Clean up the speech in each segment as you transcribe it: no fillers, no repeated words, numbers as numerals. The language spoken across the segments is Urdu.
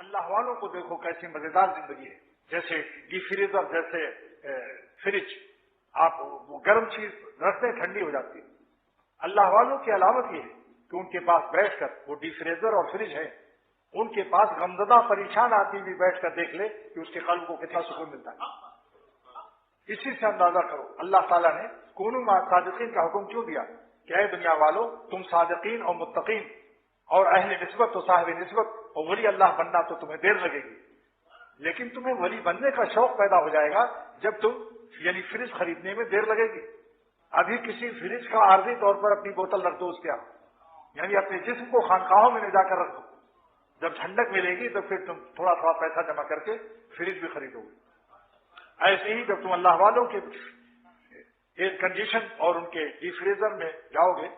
اللہ والوں کو دیکھو کیسی مزیدار زندگی ہے، جیسے ڈی فریزر، جیسے فریج، آپ وہ گرم چیز رکھتے ہیں ٹھنڈی ہو جاتی ہے۔ اللہ والوں کی علامت یہ ہے کہ ان کے پاس بیٹھ کر وہ ڈی فریزر اور فریج ہے، ان کے پاس غمزدہ پریشان آدمی بھی بیٹھ کر دیکھ لے کہ اس کے قلب کو کتنا سکون ملتا ہے۔ اسی سے اندازہ کرو اللہ تعالیٰ نے کونوا مع صادقین کا حکم کیوں دیا کہ اے دنیا والو تم صادقین اور متقین اور اہل نسبت و صاحب نسبت اور ولی اللہ بننا تو تمہیں دیر لگے گی، لیکن تمہیں ولی بننے کا شوق پیدا ہو جائے گا جب تم یعنی فریج خریدنے میں دیر لگے گی۔ ابھی کسی فریج کا عارضی طور پر اپنی بوتل رکھ دو اس کے یہاں، یعنی اپنے جسم کو خانقاہوں میں لے جا کر رکھ دو، جب ٹھنڈک ملے گی تو پھر تم تھوڑا تھوڑا پیسہ جمع کر کے فریج بھی خریدو گے۔ ایسے ہی جب تم اللہ والوں کے ایئر کنڈیشن اور ان کے ڈی فریزر میں جاؤ گے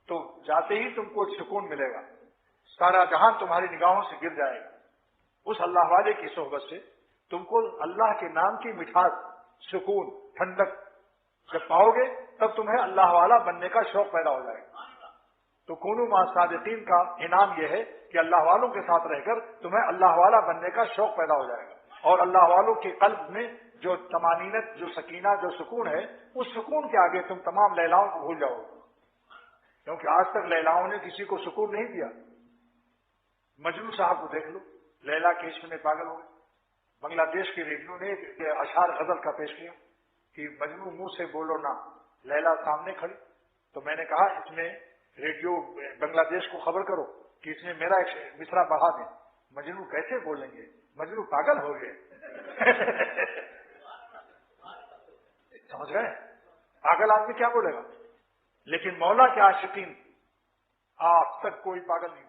تو جاتے ہی تم کو سکون ملے گا، سارا جہان تمہاری نگاہوں سے گر جائے گا۔ اس اللہ والے کی صحبت سے تم کو اللہ کے نام کی مٹھاس، سکون، ٹھنڈک جب پاؤ گے تب تمہیں اللہ والا بننے کا شوق پیدا ہو جائے گا۔ تو کونوا مع صادقین کا انعام یہ ہے کہ اللہ والوں کے ساتھ رہ کر تمہیں اللہ والا بننے کا شوق پیدا ہو جائے گا، اور اللہ والوں کے قلب میں جو طمانینت، جو سکینہ، جو سکون ہے، اس سکون کے آگے تم تمام لیلاؤں کو بھول جاؤ گے، کیونکہ آج تک لیلاؤں نے کسی کو سکون نہیں دیا۔ مجنو صاحب کو دیکھ لو، لیلا کے عشق میں پاگل ہو گئے۔ بنگلہ دیش کے ریڈیو نے ایک اشعار غزل کا پیش کیا کہ مجنو منہ سے بولو نا، لیلا سامنے کھڑی۔ تو میں نے کہا اس میں ریڈیو بنگلہ دیش کو خبر کرو کہ اس میں میرا ایک مصرع بڑھا دیں۔ مجنو کیسے بولیں گے، مجنو پاگل ہو گئے۔ سمجھ گئے؟ پاگل آدمی کیا بولے گا؟ لیکن مولا کے عاشقین آج تک کوئی پاگل نہیں